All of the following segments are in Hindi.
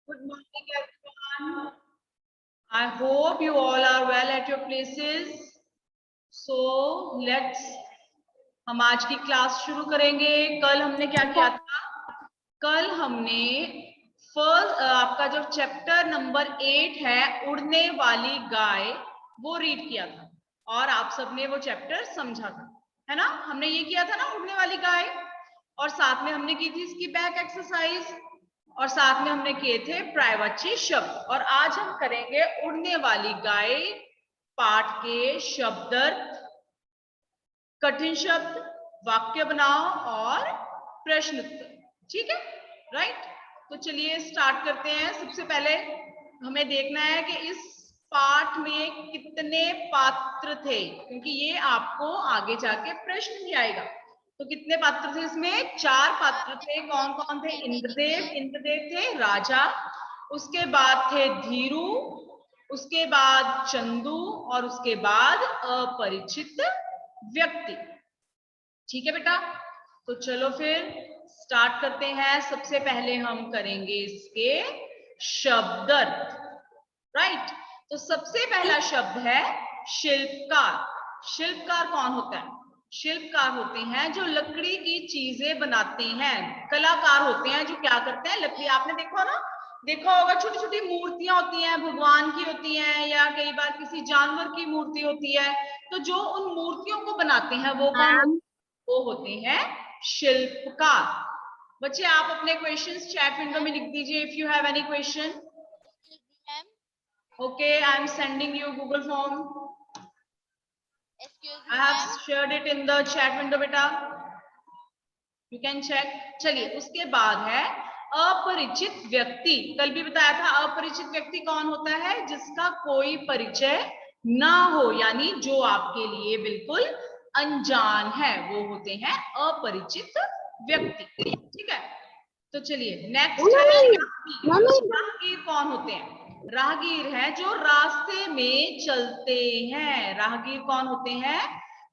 Good morning, everyone. I hope you all are well at your places. So let's हम आज की क्लास शुरू करेंगे। कल हमने क्या किया था? कल हमने फर्स्ट आपका जो चैप्टर नंबर 8 है उड़ने वाली गाय, वो रीड किया था और आप सबने वो चैप्टर समझा था, है ना? हमने ये किया था ना, उड़ने वाली गाय, और साथ में हमने की थी इसकी बैक एक्सरसाइज, और साथ में हमने किए थे पर्यायवाची शब्द। और आज हम करेंगे उड़ने वाली गाय पाठ के शब्दार्थ, कठिन शब्द, वाक्य बनाओ और प्रश्न उत्तर। ठीक है, राइट? तो चलिए स्टार्ट करते हैं। सबसे पहले हमें देखना है कि इस पाठ में कितने पात्र थे, क्योंकि ये आपको आगे जाके प्रश्न भी आएगा। तो कितने पात्र थे इसमें? 4 पात्र थे। कौन कौन थे? इंद्रदेव, इंद्रदेव थे राजा, उसके बाद थे धीरू, उसके बाद चंदू, और उसके बाद अपरिचित व्यक्ति। ठीक है बेटा, तो चलो फिर स्टार्ट करते हैं। सबसे पहले हम करेंगे इसके शब्दार्थ, राइट? तो सबसे पहला शब्द है शिल्पकार। शिल्पकार कौन होता है? शिल्पकार होते हैं जो लकड़ी की चीजें बनाते हैं। कलाकार होते हैं जो क्या करते हैं? लकड़ी, आपने देखा होगा छोटी छोटी मूर्तियां होती हैं, भगवान की होती हैं, या कई बार किसी जानवर की मूर्ति होती है। तो जो उन मूर्तियों को बनाते हैं वो कौन? वो होते हैं शिल्पकार। बच्चे आप अपने क्वेश्चंस चैट विंडो में लिख दीजिए if you have any question. Okay, I am sending you Google form. Excuse me, I have shared it in the chat window, बेटा. You can check. चलिए, उसके बाद है अपरिचित व्यक्ति। कल भी बताया था अपरिचित व्यक्ति कौन होता है? जिसका कोई परिचय ना हो, यानी जो आपके लिए बिल्कुल अनजान है, वो होते हैं अपरिचित व्यक्ति। ठीक है, तो चलिए नेक्स्ट है राहगीर। राहगीर कौन होते हैं? राहगीर है जो रास्ते में चलते हैं। राहगीर कौन होते हैं?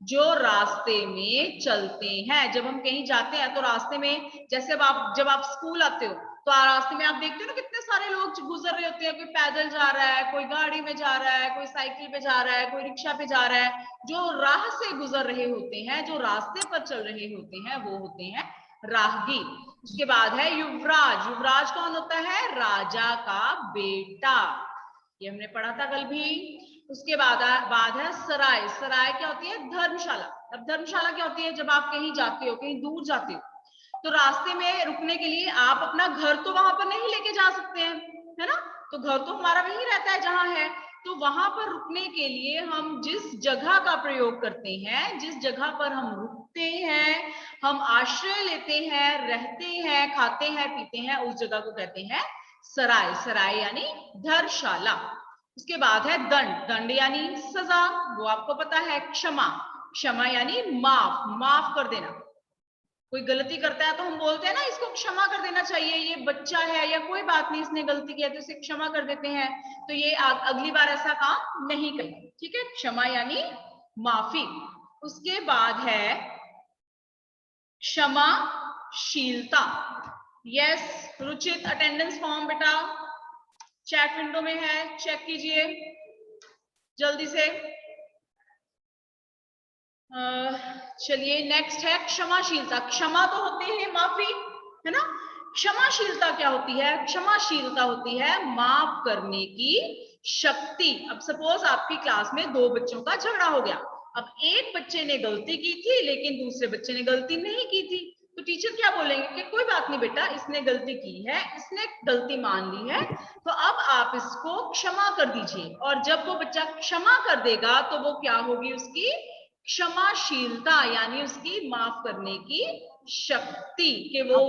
जो रास्ते में चलते हैं। जब हम कहीं जाते हैं तो रास्ते में, जैसे जब आप स्कूल आते हो तो रास्ते में आप देखते हो ना कितने सारे लोग गुजर रहे होते हैं। कोई पैदल जा रहा है, कोई गाड़ी में जा रहा है, कोई साइकिल पे जा रहा है, कोई रिक्शा पे जा रहा है। जो राह से गुजर रहे होते हैं, जो रास्ते पर चल रहे होते हैं, वो होते हैं राहगीर। उसके बाद है युवराज। युवराज कौन होता है? राजा का बेटा, ये हमने पढ़ा था कल भी। उसके बाद है सराय। सराय क्या होती है? धर्मशाला। अब धर्मशाला क्या होती है? जब आप कहीं जाते हो, कहीं दूर जाते हो, तो रास्ते में रुकने के लिए आप अपना घर तो वहां पर नहीं लेके जा सकते हैं, है ना? तो घर तो हमारा वहीं रहता है जहां है। तो वहां पर रुकने के लिए हम जिस जगह का प्रयोग करते हैं, जिस जगह पर हम रुकते हैं, हम आश्रय लेते हैं, रहते हैं, खाते हैं, पीते हैं, उस जगह को कहते हैं सराय। सराय यानी धर्मशाला। उसके बाद है दंड। दंड यानी सजा, वो आपको पता है। क्षमा। क्षमा यानी माफ, माफ कर देना। कोई गलती करता है तो हम बोलते हैं ना इसको क्षमा कर देना चाहिए, ये बच्चा है या कोई बात नहीं, इसने गलती किया तो इसे क्षमा कर देते हैं, तो ये अगली बार ऐसा काम नहीं करेंगे। ठीक है, क्षमा यानी माफी। उसके बाद है क्षमाशीलता। यस रुचित, अटेंडेंस फॉर्म बेटा चैट विंडो में है, चेक कीजिए जल्दी से। चलिए नेक्स्ट है क्षमाशीलता। क्षमा तो होती है माफी, है ना? क्षमाशीलता क्या होती है? क्षमाशीलता होती है माफ करने की शक्ति। अब सपोज आपकी क्लास में 2 बच्चों का झगड़ा हो गया। अब एक बच्चे ने गलती की थी लेकिन दूसरे बच्चे ने गलती नहीं की थी, तो टीचर क्या बोलेंगे कि कोई बात नहीं बेटा, इसने गलती की है, इसने गलती मान ली है, तो अब आप इसको क्षमा कर दीजिए। और जब वो बच्चा क्षमा कर देगा तो वो क्या होगी? उसकी क्षमाशीलता, यानी उसकी माफ करने की शक्ति, कि वो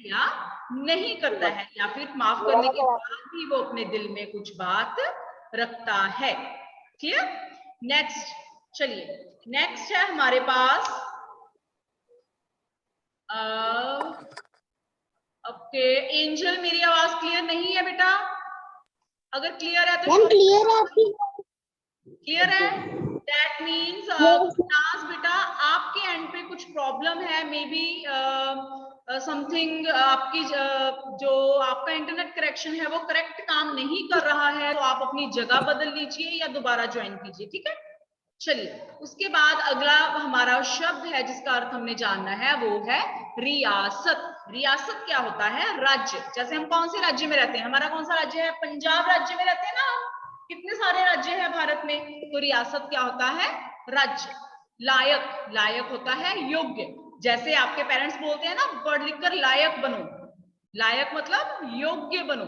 या नहीं करता है, या फिर माफ करने के बाद भी वो अपने दिल में कुछ बात रखता है। क्लियर? नेक्स्ट, चलिए नेक्स्ट है हमारे पास ओके एंजल, मेरी आवाज क्लियर नहीं है बेटा? अगर क्लियर है तो क्लियर है आपकी? क्लियर है? दैट मीन्स क्लास बेटा आपके एंड पे कुछ प्रॉब्लम है, मे बी समथिंग आपकी जो आपका इंटरनेट कनेक्शन है वो करेक्ट काम नहीं कर रहा है, तो आप अपनी जगह बदल लीजिए या दोबारा ज्वाइन कीजिए, ठीक है। चलिए, उसके बाद अगला हमारा शब्द है जिसका अर्थ हमने जानना है, वो है रियासत। रियासत क्या होता है? राज्य। जैसे हम कौन से राज्य में रहते हैं? हमारा कौन सा राज्य है? पंजाब राज्य में रहते हैं ना हम। कितने सारे राज्य हैं भारत में, तो रियासत क्या होता है? राज्य। लायक, लायक होता है योग्य। जैसे आपके पेरेंट्स बोलते हैं ना, पढ़ लिख कर लायक बनो, लायक मतलब योग्य बनो।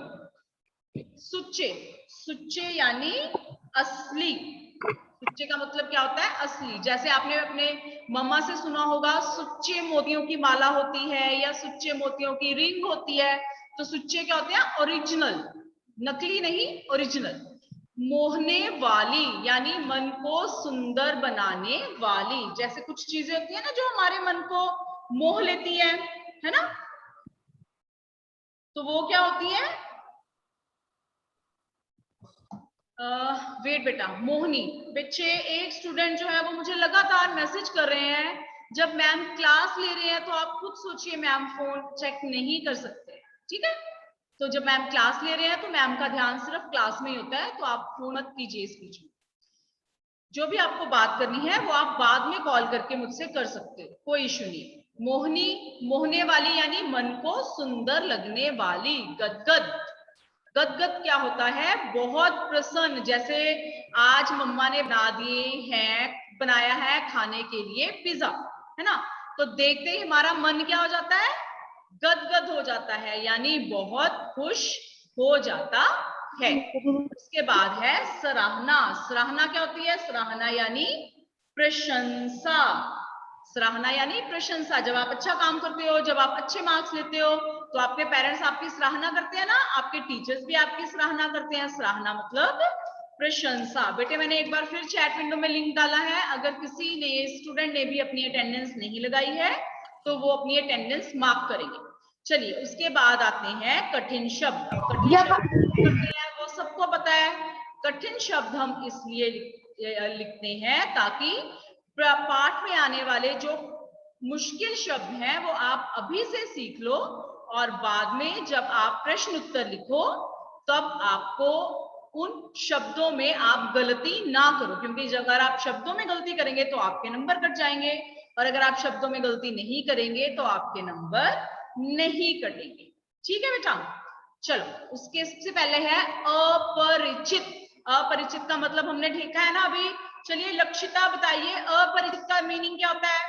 सुच्चे, सुच्चे यानी असली। सुच्चे का मतलब क्या होता है? असली। जैसे आपने अपने मम्मा से सुना होगा सुच्चे मोतियों की माला होती है या सुच्चे मोतियों की रिंग होती है, तो सुच्चे क्या होते हैं? ओरिजिनल, नकली नहीं, ओरिजिनल। मोहने वाली यानी मन को सुंदर बनाने वाली। जैसे कुछ चीजें होती है ना जो हमारे मन को मोह लेती है ना, तो वो क्या होती है? वेट बेटा, मोहनी। बच्चे, एक स्टूडेंट जो है वो मुझे लगातार मैसेज कर रहे हैं, जब मैम क्लास ले रहे हैं तो आप खुद सोचिए मैम फोन चेक नहीं कर सकते, ठीक है। तो जब मैम क्लास ले रहे हैं तो मैम का ध्यान सिर्फ क्लास में ही होता है, तो आप फोन मत कीजिए इस बीच में। जो भी आपको बात करनी है वो आप बाद में कॉल करके मुझसे कर सकते हो, कोई इश्यू नहीं। मोहनी, मोहने वाली यानी मन को सुंदर लगने वाली। गदगद, गदगद क्या होता है? बहुत प्रसन्न। जैसे आज मम्मा ने बना दिए हैं, बनाया है खाने के लिए पिज्जा, है ना, तो देखते ही हमारा मन क्या हो जाता है? गदगद हो जाता है, यानी बहुत खुश हो जाता है। उसके बाद है सराहना। सराहना क्या होती है? सराहना यानी प्रशंसा। सराहना यानी प्रशंसा। जब आप अच्छा काम करते हो, जब आप अच्छे मार्क्स लेते हो, तो आपके पेरेंट्स आपकी सराहना करते हैं ना, आपके टीचर्स भी आपकी सराहना करते हैं। सराहना मतलब प्रशंसा। बेटे, मैंने एक बार फिर चैट विंडो में लिंक डाला है, अगर किसी ने स्टूडेंट ने भी अपनी अटेंडेंस नहीं लगाई है तो वो अपनी अटेंडेंस मार्क करेंगे। चलिए, उसके बाद आते हैं कठिन शब्द। अब कठिन शब्द करते हैं, वो सबको पता है। कठिन शब्द हम इसलिए लिखते हैं ताकि पाठ में आने वाले जो मुश्किल शब्द हैं वो आप अभी से सीख लो, और बाद में जब आप प्रश्न उत्तर लिखो तब आपको उन शब्दों में आप गलती ना करो, क्योंकि अगर आप शब्दों में गलती करेंगे तो आपके नंबर कट जाएंगे, और अगर आप शब्दों में गलती नहीं करेंगे तो आपके नंबर नहीं कटेंगे, ठीक है बेटा। चलो, उसके सबसे पहले है अपरिचित। अपरिचित का मतलब हमने देखा है ना अभी। चलिए लक्षिता बताइए, अपरिचित का मीनिंग क्या होता है?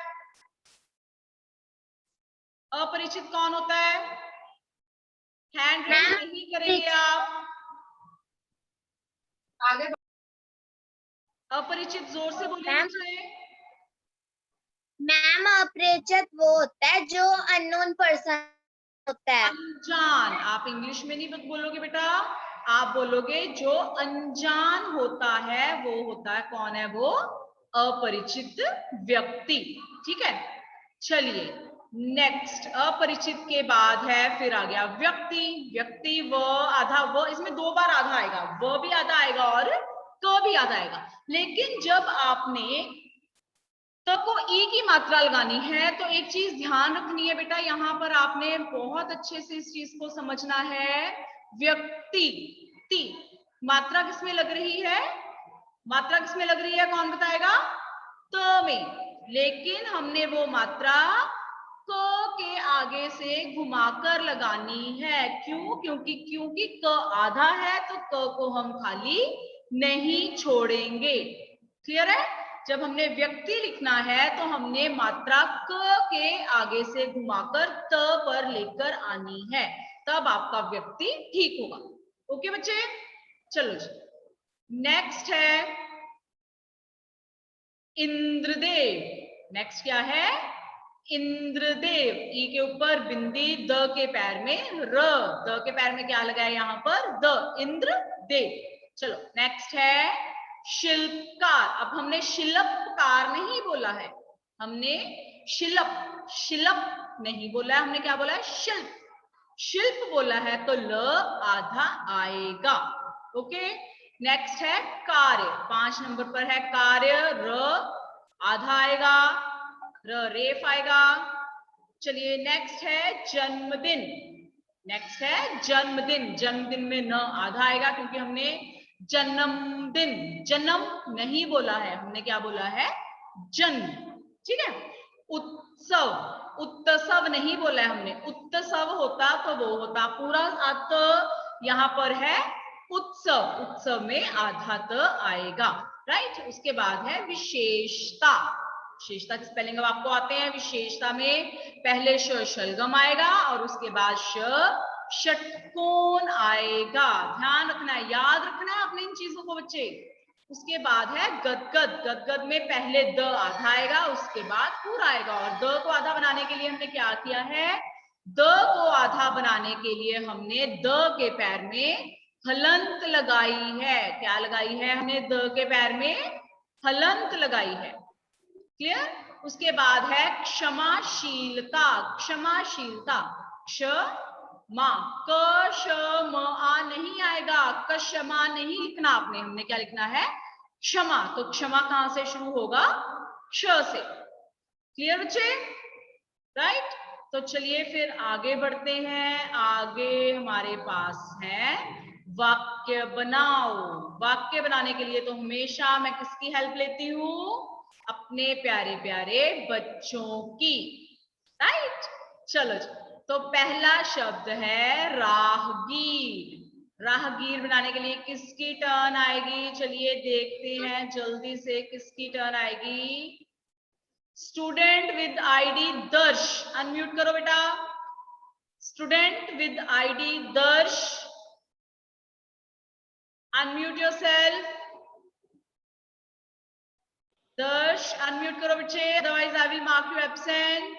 अपरिचित कौन होता है? हैंड रेस नहीं करेंगे आप। आगे अपरिचित जोर से बोलिए बच्चे। मैम, अपरिचित वो होता है जो अननोन पर्सन होता है। अनजान। आप इंग्लिश में नहीं बोलोगे बेटा, आप बोलोगे जो अनजान होता है वो होता है, कौन है वो? अपरिचित व्यक्ति, ठीक है। चलिए नेक्स्ट, अपरिचित के बाद है फिर आ गया व्यक्ति। व्यक्ति व आधा, व इसमें दो बार आधा आएगा, व भी आधा आएगा और क भी आधा आएगा। लेकिन जब आपने तो को ई की मात्रा लगानी है तो एक चीज ध्यान रखनी है बेटा, यहां पर आपने बहुत अच्छे से इस चीज को समझना है। व्यक्ति, ती मात्रा किसमें लग रही है? मात्रा किसमें लग रही है, कौन बताएगा? त में। लेकिन हमने वो मात्रा क के आगे से घुमाकर लगानी है। क्यों? क्योंकि क आधा है तो क को हम खाली नहीं छोड़ेंगे। क्लियर है? जब हमने व्यक्ति लिखना है तो हमने मात्रा क के आगे से घुमाकर त पर लेकर आनी है, तब आपका व्यक्ति ठीक होगा। ओके बच्चे, चलो जी। नेक्स्ट है इंद्रदेव। नेक्स्ट क्या है? इंद्रदेव। ई के ऊपर बिंदी, द के पैर में र, द के पैर में क्या लगा है यहां पर? द, इंद्रदेव। चलो नेक्स्ट है शिल्पकार। अब हमने शिल्पकार नहीं बोला है, हमने शिल्प, शिल्प नहीं बोला है, हमने क्या बोला है? शिल्प। शिल्प बोला है तो ल आधा आएगा। ओके, नेक्स्ट है कार्य। 5 नंबर पर है कार्य, र आधा आएगा, र रेफ आएगा, चलिए नेक्स्ट है जन्मदिन। नेक्स्ट है जन्मदिन। जन्मदिन में न आधा आएगा क्योंकि हमने जन्मदिन, जन्म नहीं बोला है, हमने क्या बोला है, जन्म। ठीक है। उत्सव, उत्सव नहीं बोला है हमने, उत्सव होता तो वो होता पूरा अत, यहाँ पर है उत्सव, उत्सव में आधा त आएगा, राइट। उसके बाद है विशेषता। विशेषता की स्पेलिंग अब आपको आते हैं। विशेषता में पहले शलगम आएगा और उसके बाद षटकोण आएगा। ध्यान रखना है, याद रखना है अपने इन चीजों को बच्चे। उसके बाद है गदगद। गदगद में पहले द आधा आएगा, उसके बाद पूरा आएगा। और द को आधा बनाने के लिए हमने क्या किया है, द को आधा बनाने के लिए हमने द के पैर में हलंत लगाई है। क्या लगाई है हमने, द के पैर में हलंत लगाई है। क्लियर। उसके बाद है क्षमाशीलता। क्षमाशीलता, क्षमा, क श म आ नहीं आएगा, क्षमा नहीं लिखना आपने, हमने क्या लिखना है, क्षमा। तो क्षमा कहां से शुरू होगा, क्ष से। क्लियर बच्चे, राइट। तो चलिए फिर आगे बढ़ते हैं। आगे हमारे पास है वाक्य बनाओ। वाक्य बनाने के लिए तो हमेशा मैं किसकी हेल्प लेती हूँ, अपने प्यारे प्यारे बच्चों की, राइट। चलो जी। तो पहला शब्द है राहगीर। राहगीर बनाने के लिए किसकी टर्न आएगी, चलिए देखते हैं जल्दी से किसकी टर्न आएगी। Student with ID Darsh, unmute करो बेटा। Student with ID Darsh, unmute yourself. Darsh unmute करो बच्चे, otherwise I will mark you absent.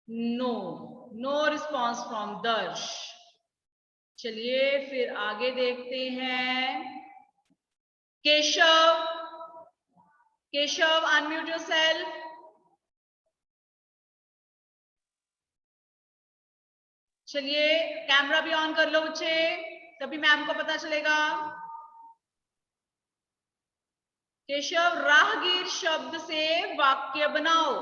No, no response from Darsh. चलिए फिर आगे देखते हैं। Keshav, Keshav unmute yourself. चलिए कैमरा भी ऑन कर लो बच्चे, तभी मैम को पता चलेगा। केशव, राहगीर शब्द से वाक्य बनाओ।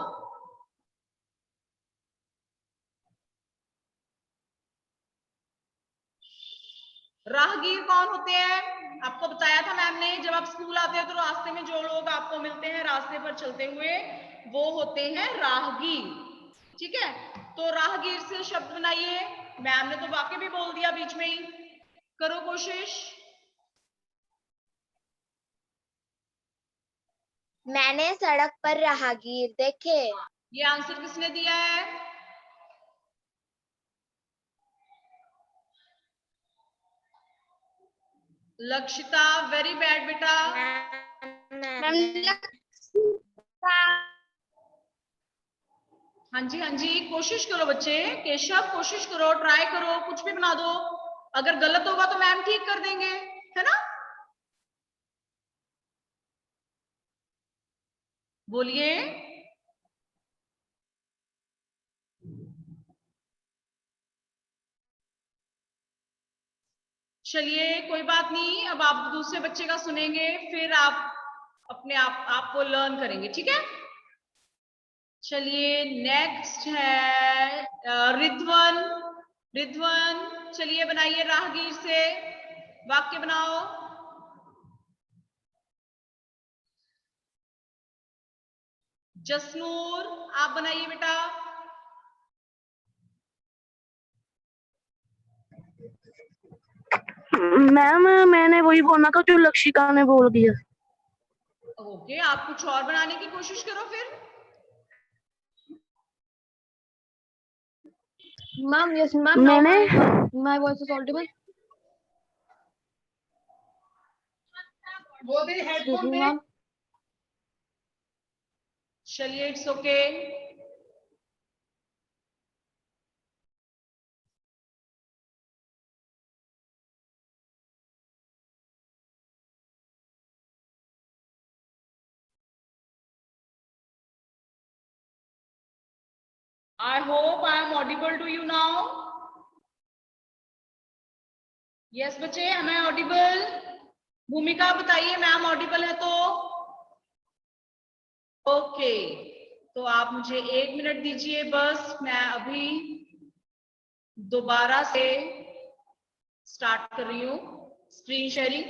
राहगीर कौन होते हैं, आपको बताया था मैम ने, जब आप स्कूल आते हो तो रास्ते में जो लोग आपको मिलते हैं रास्ते पर चलते हुए, वो होते हैं राहगीर। ठीक है। तो राहगीर से शब्द बनाइए। मैम ने तो वाक्य भी बोल दिया बीच में ही, करो कोशिश। मैंने सड़क पर राहगीर देखे। ये आंसर किसने दिया है, लक्षिता। वेरी बैड बेटा। हाँ जी, हाँ जी, कोशिश करो बच्चे। केशव कोशिश करो, ट्राई करो, कुछ भी बना दो। अगर गलत होगा तो मैम ठीक कर देंगे, है ना। बोलिए। चलिए कोई बात नहीं, अब आप दूसरे बच्चे का सुनेंगे, फिर आप अपने आपको लर्न करेंगे, ठीक है। चलिए नेक्स्ट है रिद्वन। रिद्वन चलिए बनाइए राहगीर से वाक्य बनाओ। जसनूर आप बनाइए बेटा। मैम मैंने वही बोला था जो लक्षिका ने बोल दिया। ओके, आप कुछ और बनाने की कोशिश करो फिर। मैम यस मैम, मैंने माय वॉइस इज ऑडिबल। वो भी हेडफोन पे। चलिए it's okay. I hope I am audible to you now. Yes बच्चे, am I audible? भूमिका बताइए मैम ऑडिबल है तो। ओके तो आप मुझे 1 मिनट दीजिए बस, मैं अभी दोबारा से स्टार्ट कर रही हूँ स्क्रीन शेयरिंग।